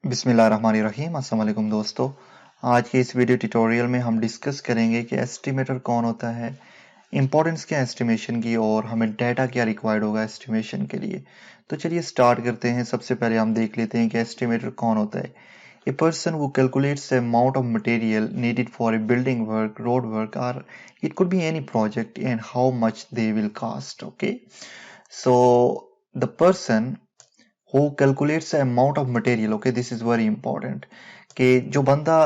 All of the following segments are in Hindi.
बिस्मिल्लाहिर्रहमानिर्रहीम। अस्सलाम वालेकुम दोस्तों, आज के इस वीडियो ट्यूटोरियल में हम डिस्कस करेंगे कि एस्टिमेटर कौन होता है, इंपॉर्टेंस क्या है एस्टिमेशन की और हमें डाटा क्या रिक्वायर्ड होगा एस्टिमेशन के लिए। तो चलिए स्टार्ट करते हैं। सबसे पहले हम देख लेते हैं कि एस्टिमेटर कौन होता है। A person who calculates the amount of material needed for a building work, road work, or it could be any project and how much they will cost. Okay, so the person who calculates the amount of material. Okay, this is very important कि जो बंदा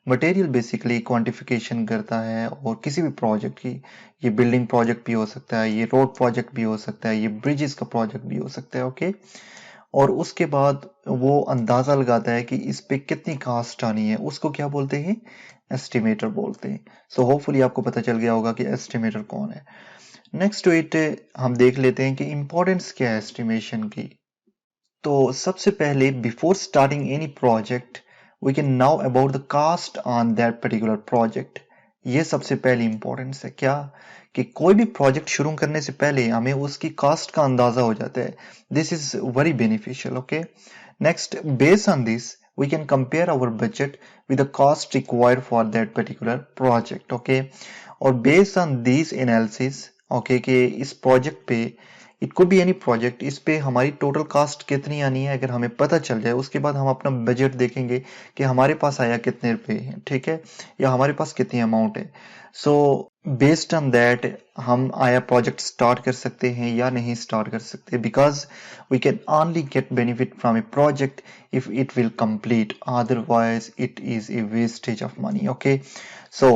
मटेरियल बेसिकली क्वांटिफिकेशन करता है और किसी भी प्रोजेक्ट की, ये बिल्डिंग प्रोजेक्ट भी हो सकता है, ये रोड प्रोजेक्ट भी हो सकता है, ये ब्रिजेस का प्रोजेक्ट भी हो सकता है। ओके, और उसके बाद वो अंदाजा लगाता है कि इस पे कितनी कास्ट आनी है, उसको क्या बोलते हैं, एस्टिमेटर बोलते हैं। सो होपफुली आपको पता चल गया होगा कि एस्टिमेटर कौन है। नेक्स्ट टू इट हम देख लेते हैं कि इंपॉर्टेंस क्या है एस्टिमेशन की। तो सबसे पहले before starting any project we can now about the cost on that particular project. ये सबसे पहली इंपॉर्टेंस है क्या, कि कोई भी प्रोजेक्ट शुरू करने से पहले हमें उसकी कास्ट का अंदाजा हो जाता है। This is very beneficial. Okay, next, based on this we can compare our budget with the cost required for that particular project. Okay, और based on these analysis, okay, कि इस प्रोजेक्ट पे it could be any project, इस पे हमारी टोटल कास्ट कितनी आनी है अगर हमें पता चल जाए, उसके बाद हम अपना बजट देखेंगे कि हमारे पास आया कितने रुपए हैं, ठीक है, या हमारे पास कितनी अमाउंट है। सो बेस्ड ऑन दैट हम आया प्रोजेक्ट स्टार्ट कर सकते हैं या नहीं स्टार्ट कर सकते, because we can only get benefit from a project if it will complete, otherwise it is a wastage of money. Okay, so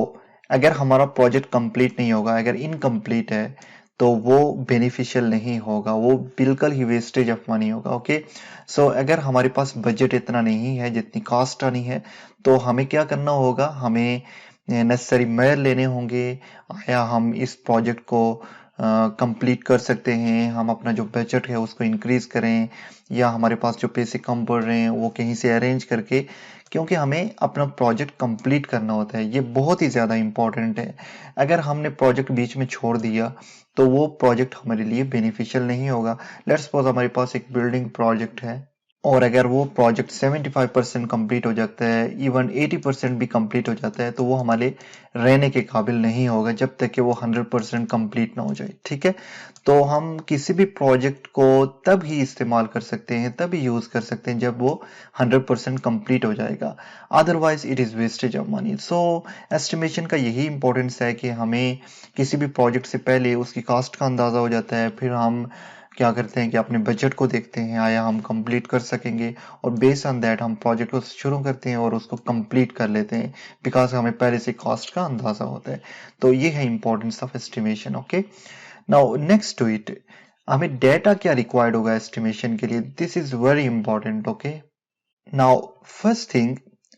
अगर हमारा प्रोजेक्ट कंप्लीट नहीं होगा, अगर इनकम्प्लीट है, तो वो बेनिफिशियल नहीं होगा, वो बिल्कुल ही वेस्टेज ऑफ मनी होगा। ओके, सो अगर हमारे पास बजट इतना नहीं है जितनी कॉस्ट आनी है, तो हमें क्या करना होगा, हमें नेसेसरी मेजर लेने होंगे। या हम इस प्रोजेक्ट को कंप्लीट कर सकते हैं, हम अपना जो बजट है उसको इंक्रीज करें, या हमारे पास जो पैसे कम पड़ रहे हैं वो कहीं से अरेंज करके, क्योंकि हमें अपना प्रोजेक्ट कंप्लीट करना होता है। ये बहुत ही ज़्यादा इंपॉर्टेंट है। अगर हमने प्रोजेक्ट बीच में छोड़ दिया तो वो प्रोजेक्ट हमारे लिए बेनिफिशियल नहीं होगा। लेट्स सपोज हमारे पास एक बिल्डिंग प्रोजेक्ट है और अगर वो प्रोजेक्ट 75% कंप्लीट हो जाता है, इवन 80% भी कंप्लीट हो जाता है, तो वो हमारे रहने के काबिल नहीं होगा जब तक कि वो 100% कंप्लीट ना हो जाए। ठीक है, तो हम किसी भी प्रोजेक्ट को तब ही इस्तेमाल कर सकते हैं, तभी यूज कर सकते हैं जब वो 100% कंप्लीट हो जाएगा, otherwise it is wastage of money. So estimation का यही इंपॉर्टेंस है कि हमें किसी भी प्रोजेक्ट से पहले उसकी कॉस्ट का अंदाजा हो जाता है, फिर हम क्या करते हैं कि अपने बजट को देखते हैं आया हम कंप्लीट कर सकेंगे, और बेस्ड ऑन दैट हम प्रोजेक्ट को शुरू करते हैं और उसको कंप्लीट कर लेते हैं, बिकॉज हमें पहले से कॉस्ट का अंदाजा होता है। तो ये है importance of estimation. Okay, now next to it, हमें डेटा क्या रिक्वायर्ड होगा एस्टिमेशन के लिए, this is very important. Okay, now first thing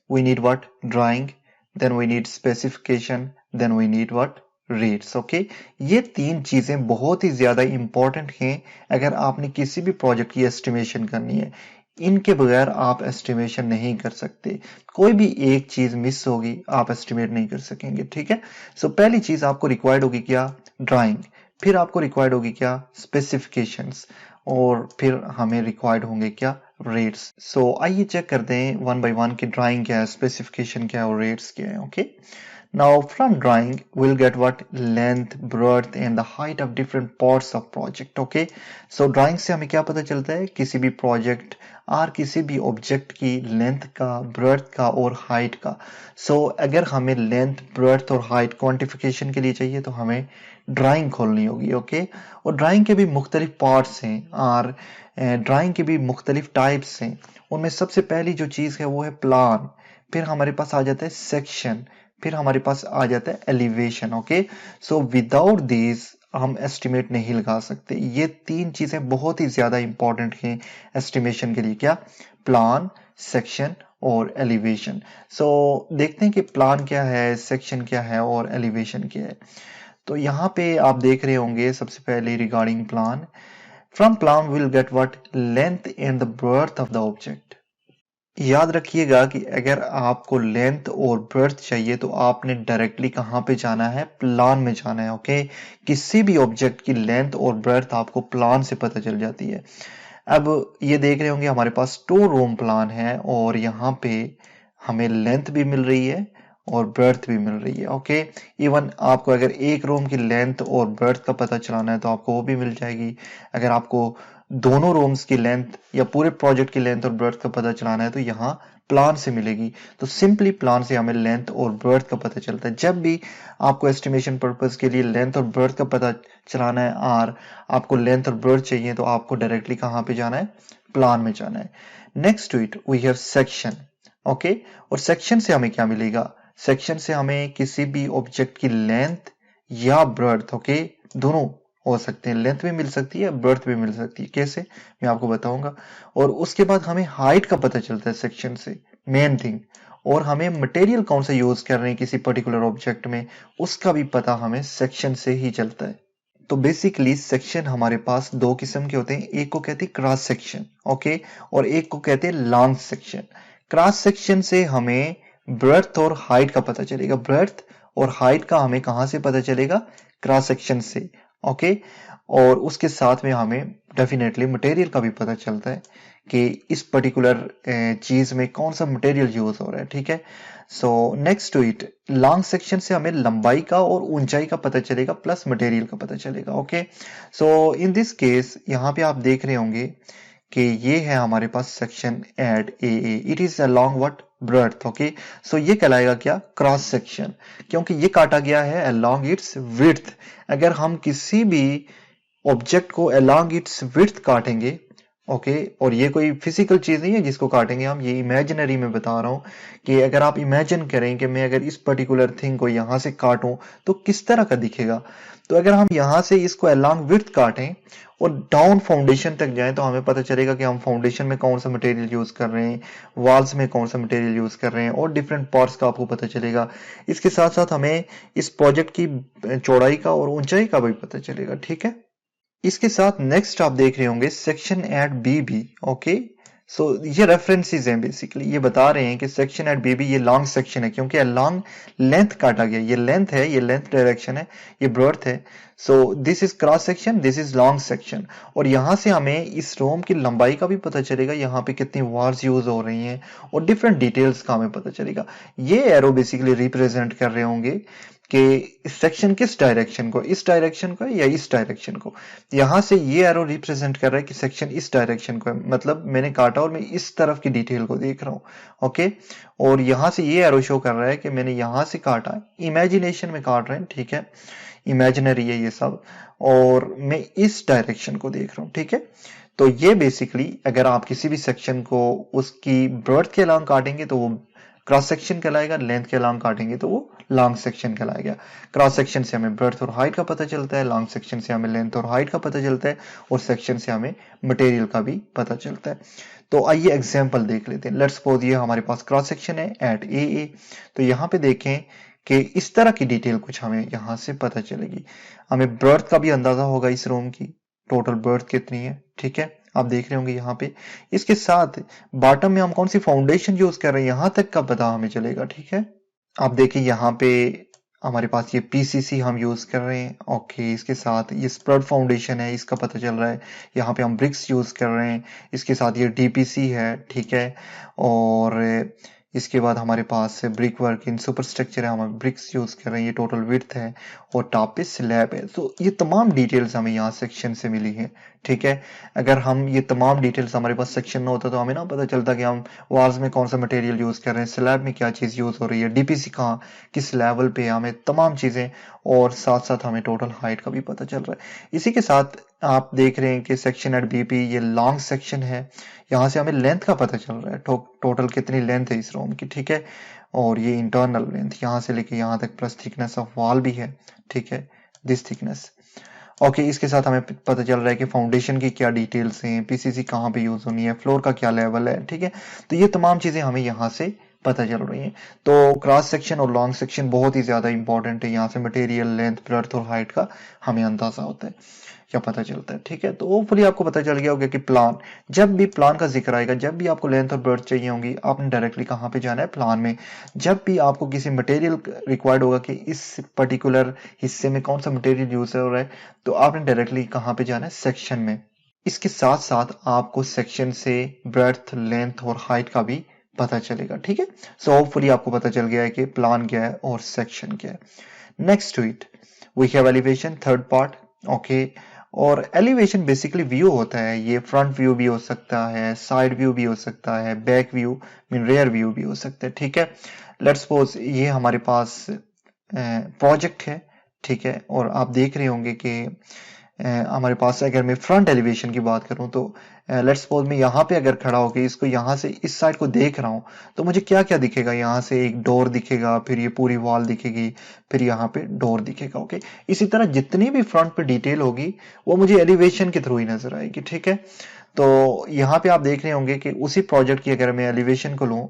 we need what, drawing, then we need specification, then we need what, rates. Okay, ये तीन चीजें बहुत ही ज्यादा इंपॉर्टेंट हैं अगर आपने किसी भी प्रोजेक्ट की एस्टिमेशन करनी है। इनके बगैर आप एस्टिमेशन नहीं कर सकते, कोई भी एक चीज मिस होगी आप एस्टिमेट नहीं कर सकेंगे। ठीक है, सो पहली चीज आपको रिक्वायर्ड होगी क्या, ड्राइंग, फिर आपको रिक्वायर्ड होगी क्या, स्पेसिफिकेशंस, और फिर हमें रिक्वायर्ड होंगे क्या, रेट्स। सो आइए चेक करते हैं वन बाय वन की ड्राइंग क्या है, स्पेसिफिकेशन क्या है और रेट्स क्या है। Okay, now from drawing we'll get what, length, breadth and the height of different parts of project. Okay, so drawing से हमें क्या पता चलता है, किसी भी प्रोजेक्ट और किसी भी ऑब्जेक्ट की लेंथ का, ब्रेड्थ का और हाइट का। सो अगर हमें लेंथ, ब्रेड्थ और हाइट क्वांटिफिकेशन के लिए चाहिए तो हमें ड्राइंग खोलनी होगी। ओके, और ड्राइंग के भी मुख्तलिफ पार्ट्स हैं और ड्राइंग के भी मुख्तलिफ टाइप्स हैं। उनमें सबसे पहली जो चीज़ है वो है प्लान, फिर हमारे पास आ जाता है सेक्शन, फिर हमारे पास आ जाता है elevation. Okay, so without this हम एस्टिमेट नहीं लगा सकते। ये तीन चीजें बहुत ही ज्यादा इंपॉर्टेंट हैं एस्टिमेशन के लिए, क्या, प्लान, सेक्शन और एलिवेशन। सो देखते हैं कि प्लान क्या है, सेक्शन क्या है और एलिवेशन क्या है। तो यहाँ पे आप देख रहे होंगे सबसे पहले regarding plan, from plan will get what, length and the breadth of the object. याद रखिएगा कि अगर आपको लेंथ और ब्रेड्थ चाहिए तो आपने डायरेक्टली कहाँ पे जाना है, प्लान में जाना है। ओके, किसी भी ऑब्जेक्ट की लेंथ और ब्रेड्थ आपको प्लान से पता चल जाती है। अब ये देख रहे होंगे हमारे पास 2 रूम प्लान है और यहाँ पे हमें लेंथ भी मिल रही है और ब्रेड्थ भी मिल रही है। ओके, इवन आपको अगर एक रूम की लेंथ और ब्रेड्थ का पता चलाना है तो आपको वो भी मिल जाएगी। अगर आपको दोनों रूम्स की लेंथ या पूरे प्रोजेक्ट की लेंथ और ब्रेड्थ का पता चलाना है तो यहाँ प्लान से मिलेगी। तो सिंपली प्लान से हमें लेंथ और ब्रेड्थ का पता चलता है। जब भी आपको एस्टिमेशन पर्पस के लिए लेंथ और ब्रेड्थ का पता चलाना है और आपको लेंथ और ब्रेड्थ चाहिए तो आपको डायरेक्टली कहाँ पे जाना है, प्लान में जाना है। Next to it we have section. Okay, और सेक्शन से हमें क्या मिलेगा, सेक्शन से हमें किसी भी ऑब्जेक्ट की लेंथ या ब्रेड्थ, ओके, दोनों हो सकते हैं, लेंथ भी मिल सकती है ब्रेड्थ भी मिल सकती है। कैसे, मैं आपको बताऊंगा। और उसके बाद हमें हाइट का पता चलता है सेक्शन से, मेन थिंग। और हमें मटेरियल कौन सा यूज कर रहे हैं किसी पर्टिकुलर ऑब्जेक्ट में, उसका भी पता हमें सेक्शन से ही चलता है। तो बेसिकली सेक्शन हमारे पास 2 किस्म के होते हैं, एक को कहते हैं क्रॉस सेक्शन, ओके, और एक को कहते हैं लॉन्ग सेक्शन। क्रॉस सेक्शन से हमें ब्रेड्थ और हाइट का पता चलेगा, ब्रेड्थ और हाइट का हमें कहां से पता चलेगा, क्रॉस सेक्शन से। ओके, और उसके साथ में हमें डेफिनेटली मटेरियल का भी पता चलता है कि इस पर्टिकुलर चीज में कौन सा मटेरियल यूज हो रहा है। ठीक है, so next to it, long section से हमें लंबाई का और ऊंचाई का पता चलेगा प्लस मटेरियल का पता चलेगा। Okay, so in this case यहाँ पे आप देख रहे होंगे कि ये है हमारे पास section at a, it is along what, breadth. Okay, so ये कहलाएगा क्या, क्रॉस सेक्शन, क्योंकि ये काटा गया है अलोंग इट्स विड्थ। अगर हम किसी भी ऑब्जेक्ट को अलोंग इट्स विड्थ काटेंगे, ओके, और ये कोई फिजिकल चीज नहीं है जिसको काटेंगे हम, ये इमेजिनरी में बता रहा हूं कि अगर आप इमेजिन करें कि मैं अगर इस पर्टिकुलर थिंग को यहां से काटूं तो किस तरह का दिखेगा। तो अगर हम यहां से इसको अलोंग विड्थ काटें और डाउन फाउंडेशन तक जाएं तो हमें पता चलेगा कि हम फाउंडेशन में कौन सा मटेरियल यूज कर रहे हैं, वॉल्स में कौन सा मटेरियल यूज कर रहे हैं, और डिफरेंट पार्ट्स का आपको पता चलेगा। इसके साथ साथ हमें इस प्रोजेक्ट की चौड़ाई का और ऊंचाई का भी पता चलेगा। ठीक है, इसके साथ नेक्स्ट आप देख रहे होंगे सेक्शन एट बी भी। ओके, सो ये रेफरेंसेस हैं, बेसिकली ये बता रहे हैं कि सेक्शन एट बी भी ये लॉन्ग सेक्शन है क्योंकि लॉन्ग लेंथ काटा गया, ये लेंथ है, ये लेंथ डायरेक्शन है, ये ब्रेड्थ है। So this is cross section, this is long section. और यहां से हमें इस रोम की लंबाई का भी पता चलेगा, यहाँ पे कितनी वार्स यूज हो रही हैं और डिफरेंट डिटेल्स का हमें पता चलेगा। ये एरो बेसिकली रिप्रेजेंट कर रहे होंगे कि सेक्शन किस डायरेक्शन को, इस डायरेक्शन को या इस डायरेक्शन को। यहां से ये एरो रिप्रेजेंट कर रहा है कि सेक्शन इस डायरेक्शन को है, मतलब मैंने काटा और मैं इस तरफ की डिटेल को देख रहा हूं। ओके, और यहां से ये एरो शो कर रहा है कि मैंने यहां से काटा, इमेजिनेशन में काट रहे हैं, ठीक है, इमेजिनरी है ये सब, और मैं इस डायरेक्शन को देख रहा हूं। ठीक है, तो ये बेसिकली अगर आप किसी भी सेक्शन को उसकी ब्रेड्थ के अलोंग काटेंगे तो वो क्रॉस सेक्शन कहलाएगा, लेंथ के अलोंग काटेंगे तो वो लॉन्ग सेक्शन कहलाएगा। क्रॉस सेक्शन से हमें ब्रेड्थ और हाइट का पता चलता है, लॉन्ग सेक्शन से हमें लेंथ और हाइट का पता चलता है, और सेक्शन से हमें मटेरियल का भी पता चलता है। तो आइए एग्जांपल देख लेते हैं। लेट्स सपोज ये हमारे पास क्रॉस सेक्शन है एट ए, तो यहाँ पे देखें कि इस तरह की डिटेल कुछ हमें यहाँ से पता चलेगी। हमें ब्रेड्थ का भी अंदाजा होगा इस रूम की, टोटल ब्रेड्थ कितनी है। ठीक है, आप देख रहे होंगे यहाँ पे। इसके साथ बॉटम में हम कौन सी फाउंडेशन यूज कर रहे हैं यहाँ तक का पता हमें चलेगा। ठीक है, आप देखिए यहाँ पे हमारे पास ये पीसीसी हम यूज कर रहे हैं। ओके, इसके साथ ये स्प्रेड फाउंडेशन है, इसका पता चल रहा है। यहाँ पे हम ब्रिक्स यूज कर रहे हैं, इसके साथ ये डीपीसी है। ठीक है, और इसके बाद हमारे पास ब्रिक वर्क इन सुपरस्ट्रक्चर है, हम ब्रिक्स यूज कर रहे हैं, ये टोटल विड्थ है, और टॉप पे स्लैब है। तो ये तमाम डिटेल्स हमें यहाँ सेक्शन से मिली है। ठीक है, अगर हम ये तमाम डिटेल्स हमारे पास सेक्शन में होता तो हमें ना पता चलता कि हम वॉल्स में कौन सा मटेरियल यूज कर रहे हैं, स्लैब में क्या चीज यूज हो रही है, डीपीसी कहाँ किस लेवल पे, हमें तमाम चीजें, और साथ साथ हमें टोटल हाइट का भी पता चल रहा है। इसी के साथ आप देख रहे हैं कि सेक्शन एट बीपी ये लॉन्ग सेक्शन है, यहाँ से हमें लेंथ का पता चल रहा है, टोटल कितनी लेंथ है इस रूम की। ठीक है, और ये इंटरनल लेंथ यहाँ से लेके यहाँ तक प्लस थिकनेस ऑफ वॉल भी है। ठीक है, दिस थिकनेस। ओके, इसके साथ हमें पता चल रहा है कि फाउंडेशन की क्या डिटेल्स हैं, पीसीसी कहाँ पे यूज होनी है, फ्लोर का क्या लेवल है। ठीक है, तो ये तमाम चीजें हमें यहाँ से पता चल रही हैं। तो क्रॉस सेक्शन और लॉन्ग सेक्शन बहुत ही ज्यादा इंपॉर्टेंट है, यहाँ से मटेरियल लेंथ ब्रेड्थ और हाइट का हमें अंदाजा होता है या पता चलता है। ठीक है, तो होपफुली आपको पता चल गया होगा कि प्लान, जब भी प्लान का जिक्र आएगा, जब भी आपको लेंथ और ब्रेड्थ चाहिए होंगी, आपने डायरेक्टली कहाँ पे जाना है, प्लान में। जब भी आपको किसी मटेरियल रिक्वायर्ड होगा कि इस पर्टिकुलर हिस्से में कौन सा मटेरियल यूज हो रहा है, तो आपने डायरेक्टली कहाँ पे जाना है, सेक्शन में। इसके साथ साथ आपको सेक्शन से ब्रेड्थ, लेंथ और हाइट का भी पता चलेगा। ठीक है, सो होपफुली आपको पता चल गया है कि प्लान क्या है और सेक्शन क्या है। Next to it we have elevation, third part. Okay, और एलिवेशन बेसिकली व्यू होता है। ये फ्रंट व्यू भी हो सकता है, साइड व्यू भी हो सकता है, back view mean rear view भी हो सकता है। ठीक है, लेट्स सपोज ये हमारे पास प्रोजेक्ट है। ठीक है, और आप देख रहे होंगे कि हमारे पास अगर मैं फ्रंट एलिवेशन की बात करूं तो लेट्स सपोज मैं यहाँ पे अगर खड़ा होकर इसको यहाँ से इस साइड को देख रहा हूँ तो मुझे क्या क्या दिखेगा। यहाँ से एक डोर दिखेगा, फिर ये पूरी वॉल दिखेगी, फिर यहाँ पे डोर दिखेगा। ओके, इसी तरह जितनी भी फ्रंट पे डिटेल होगी वो मुझे एलिवेशन के थ्रू ही नजर आएगी। ठीक है, तो यहाँ पे आप देख रहे होंगे कि उसी प्रोजेक्ट की अगर मैं एलिवेशन को लूँ,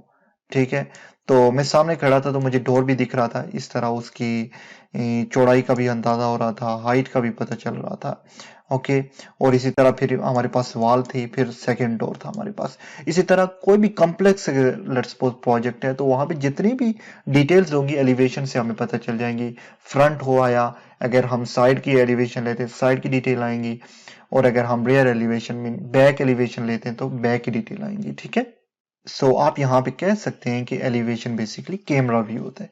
ठीक है, तो मैं सामने खड़ा था तो मुझे डोर भी दिख रहा था, इस तरह उसकी चौड़ाई का भी अंदाजा हो रहा था, हाइट का भी पता चल रहा था। ओके, और इसी तरह फिर हमारे पास वॉल थी, फिर सेकंड डोर था हमारे पास। इसी तरह कोई भी कॉम्प्लेक्स लेट्स सपोज प्रोजेक्ट है तो वहां पे जितनी भी डिटेल्स होंगी एलिवेशन से हमें पता चल जाएंगी। फ्रंट हो आया, अगर हम साइड की एलिवेशन लेते हैं साइड की डिटेल आएंगी, और अगर हम rear elevation mean back elevation लेते हैं तो बैक की डिटेल आएंगी। ठीक है, सो आप यहाँ पे कह सकते हैं कि एलिवेशन बेसिकली कैमरा व्यू होता है।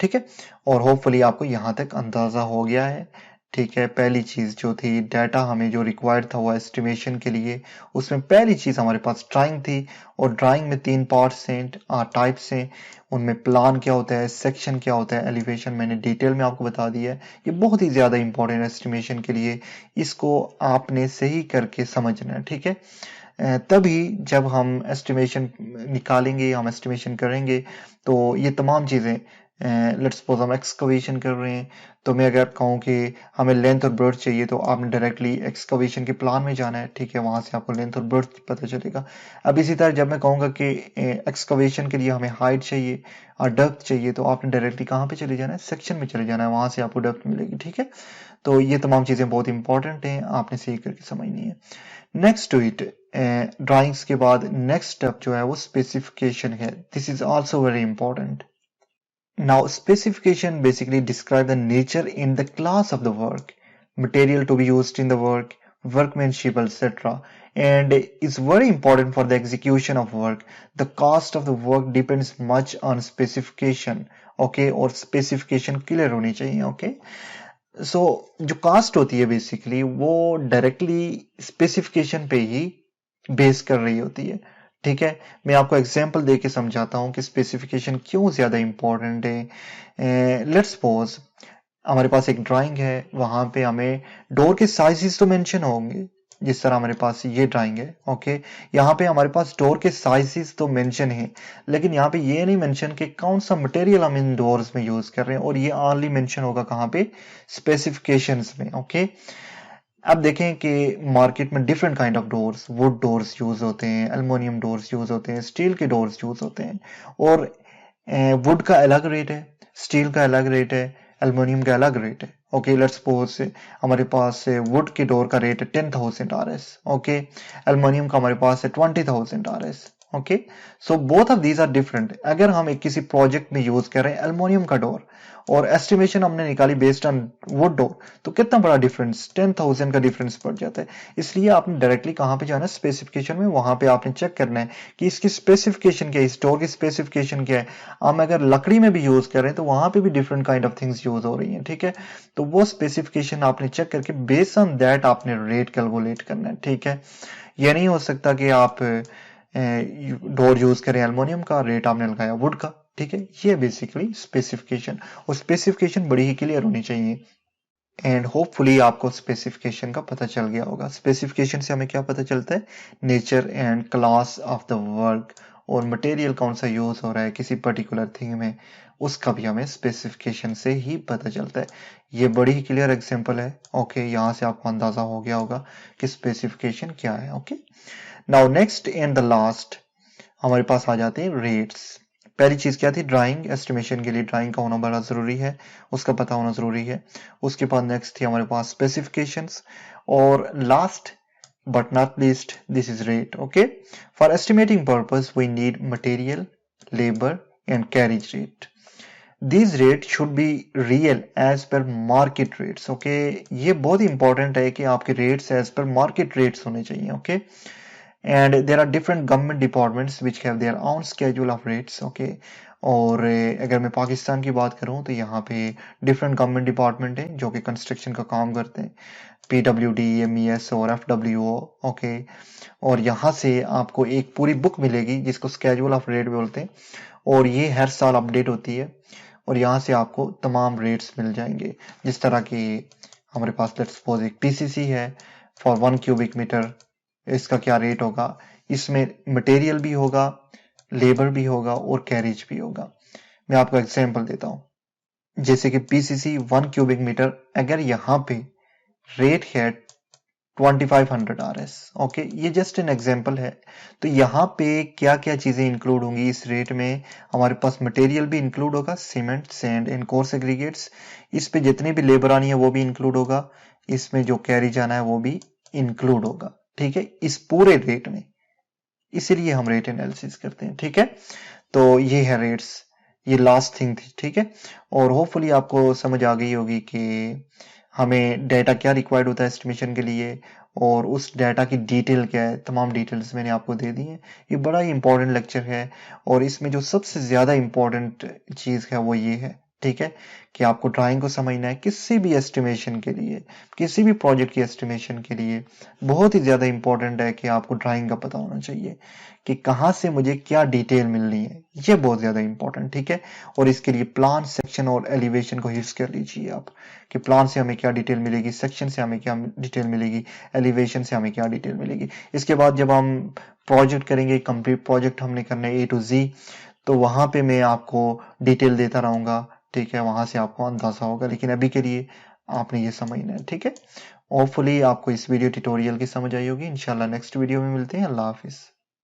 ठीक है, और होपफुली आपको यहाँ तक अंदाजा हो गया है। ठीक है, पहली चीज जो थी डाटा हमें जो रिक्वायर्ड था वो एस्टिमेशन के लिए, उसमें पहली चीज हमारे पास ड्राइंग थी, और ड्राइंग में 3 पार्ट्स हैं, टाइप्स हैं। उनमें प्लान क्या होता है, सेक्शन क्या होता है, एलिवेशन मैंने डिटेल में आपको बता दिया है। ये बहुत ही ज्यादा इंपॉर्टेंट है एस्टिमेशन के लिए, इसको आपने सही करके समझना है। ठीक है, तभी जब हम एस्टिमेशन निकालेंगे, हम एस्टिमेशन करेंगे तो ये तमाम चीज़ें, लेट्स सपोज हम एक्सकवेशन कर रहे हैं तो मैं अगर कहूँ कि हमें लेंथ और ब्रेड्थ चाहिए तो आपने डायरेक्टली एक्सकवेशन के प्लान में जाना है। ठीक है, वहां से आपको लेंथ और ब्रेड्थ पता चलेगा। अब इसी तरह जब मैं कहूँगा कि एक्सकवेशन के लिए हमें हाइट चाहिए और डेप्थ चाहिए तो आपने डायरेक्टली कहाँ पे चले जाना है, सेक्शन में चले जाना है, वहां से आपको डेप्थ मिलेगी। ठीक है, तो ये तमाम चीज़ें बहुत इंपॉर्टेंट हैं, आपने सही करके समझनी है। नेक्स्ट टू इट, ड्राइंग्स के बाद नेक्स्ट स्टेप जो है वो स्पेसिफिकेशन है। This is also very important. Now specification basically describe the nature in the class of the work, material to be used in the work, workmanship, etc. And is very important for the execution of work. The cost of the work depends much on specification. Okay, और specification clear होनी चाहिए। Okay, सो जो कास्ट होती है बेसिकली वो डायरेक्टली स्पेसिफिकेशन पे ही बेस कर रही होती है। ठीक है, मैं आपको एग्जांपल दे के समझाता हूँ कि स्पेसिफिकेशन क्यों ज्यादा इंपॉर्टेंट है। लेट्स सपोज हमारे पास एक ड्राइंग है, वहां पे हमें डोर के साइजेस तो मेंशन होंगे, जिस तरह हमारे पास ये ड्राइंग है। ओके, यहाँ पे हमारे पास डोर के साइजेस तो मेंशन है, लेकिन यहाँ पे ये नहीं मेंशन कि कौन सा मटेरियल हम इन डोर्स में यूज कर रहे हैं, और ये ऑनली मेंशन होगा कहाँ पे, स्पेसिफिकेशंस में। ओके, अब देखें कि मार्केट में different kind of doors, would doors use होते हैं, एल्युमिनियम डोर्स यूज होते हैं, स्टील के डोर्स यूज होते हैं, और वुड का अलग रेट है, स्टील का अलग रेट है, एल्युमिनियम का अलग रेट है। ओके, लेट्स सपोज हमारे पास वुड के डोर का रेट है 10,000 RS। ओके, एल्युमिनियम का हमारे पास है 20,000 RS। Okay, so both of these are different. अगर हम एक किसी प्रोजेक्ट में यूज कर रहे हैं एल्युमिनियम का डोर और एस्टिमेशन हमने निकाली बेस्ड ऑन वुड डोर, तो कितना बड़ा डिफरेंस, 10,000 का डिफरेंस पड़ जाता है। इसलिए आपने डायरेक्टली कहाँ पे जाना है, स्पेसिफिकेशन में, वहां पे आपने चेक करना है कि इसकी स्पेसिफिकेशन क्या है, इस डोर की स्पेसिफिकेशन क्या है। हम अगर लकड़ी में भी यूज कर रहे हैं तो वहां पे भी different kind of things use हो रही हैं। ठीक है, तो वो स्पेसिफिकेशन आपने चेक करके बेस्ड ऑन दैट आपने रेट कैलकुलेट करना है। ठीक है, ये नहीं हो सकता कि आप डोर यूज करें एल्युमिनियम का, रेट आपने लगाया वुड का। ठीक है, ये बेसिकली स्पेसिफिकेशन, और स्पेसिफिकेशन बड़ी ही क्लियर होनी चाहिए। एंड होपफुली आपको स्पेसिफिकेशन का पता चल गया होगा। स्पेसिफिकेशन से हमें क्या पता चलता है, nature and class of the work, और मटेरियल कौन सा यूज हो रहा है किसी पर्टिकुलर थिंग में, उसका भी हमें स्पेसिफिकेशन से ही पता चलता है। ये बड़ी ही क्लियर एग्जांपल है। ओके, यहाँ से आपको अंदाजा हो गया होगा कि स्पेसिफिकेशन क्या है। Okay, now next and the last हमारे पास आ जाते हैं रेट्स। पहली चीज क्या थी, ड्राइंग। एस्टिमेशन के लिए ड्राइंग का होना बड़ा जरूरी है, उसका पता होना जरूरी है। उसके बाद नेक्स्ट थी हमारे पास स्पेसिफिकेशंस, और last but not least this is rate. Okay, for estimating purpose we need material, labor and carriage rate. These rates should be real as per market rates. Okay, ये बहुत इंपॉर्टेंट है कि आपके rates as per market rates होने चाहिए. Okay, and there are different government departments which have their own schedule of rates. Okay, और अगर मैं पाकिस्तान की बात करूं तो यहाँ पे डिफरेंट गवर्नमेंट डिपार्टमेंट है जो कि कंस्ट्रक्शन का काम करते हैं, PWD, MES और FWO. ओके, और यहाँ से आपको एक पूरी बुक मिलेगी जिसको स्केड्यूल ऑफ रेट बोलते हैं, और ये हर साल अपडेट होती है, और यहाँ से आपको तमाम रेट्स मिल जाएंगे. जिस तरह की हमारे पास लेट्स सपोज एक PCC है फॉर 1 क्यूबिक मीटर, इसका क्या रेट होगा, इसमें मटेरियल भी होगा, लेबर भी होगा और कैरेज भी होगा. मैं आपको एग्जांपल देता हूं, जैसे कि PCC 1 क्यूबिक मीटर, अगर यहाँ पे रेट है 2500 RS. ओके, ये जस्ट एन एग्जांपल है. तो यहाँ पे क्या क्या चीजें इंक्लूड होंगी इस रेट में, हमारे पास मटेरियल भी इंक्लूड होगा, cement, sand and course aggregates. इस पे जितनी भी लेबर आनी है वो भी इंक्लूड होगा, इसमें जो कैरी जाना है वो भी इंक्लूड होगा. ठीक है, इस पूरे रेट में, इसीलिए हम रेट एनालिसिस करते हैं. ठीक है, तो ये है रेट्स, ये लास्ट थिंग थी. ठीक है, और होपफुली आपको समझ आ गई होगी कि हमें डाटा क्या रिक्वायर्ड होता है एस्टिमेशन के लिए, और उस डाटा की डिटेल क्या है. तमाम डिटेल्स मैंने आपको दे दी हैं. ये बड़ा ही इंपॉर्टेंट लेक्चर है, और इसमें जो सबसे ज्यादा इंपॉर्टेंट चीज है वो ये है, ठीक है, कि आपको ड्राइंग को समझना है. किसी भी एस्टिमेशन के लिए, किसी भी प्रोजेक्ट की एस्टिमेशन के लिए बहुत ही ज्यादा इंपॉर्टेंट है कि आपको ड्राइंग का पता होना चाहिए कि कहाँ से मुझे क्या डिटेल मिलनी है. ये बहुत ज्यादा इंपॉर्टेंट. ठीक है, और इसके लिए प्लान, सेक्शन और एलिवेशन को यूज कर लीजिए आप, कि प्लान से हमें क्या डिटेल मिलेगी, सेक्शन से हमें क्या डिटेल मिलेगी, एलिवेशन से हमें क्या डिटेल मिलेगी. इसके बाद जब हम प्रोजेक्ट करेंगे, कंप्लीट प्रोजेक्ट हमने करना है A to Z, तो वहां पे मैं आपको डिटेल देता रहूंगा. ठीक है, वहां से आपको अंदाजा होगा, लेकिन अभी के लिए आपने ये समझना है. ठीक है, होपफुली आपको इस वीडियो ट्यूटोरियल की समझ आई होगी. इंशाल्लाह नेक्स्ट वीडियो में मिलते हैं. अल्लाह हाफिज.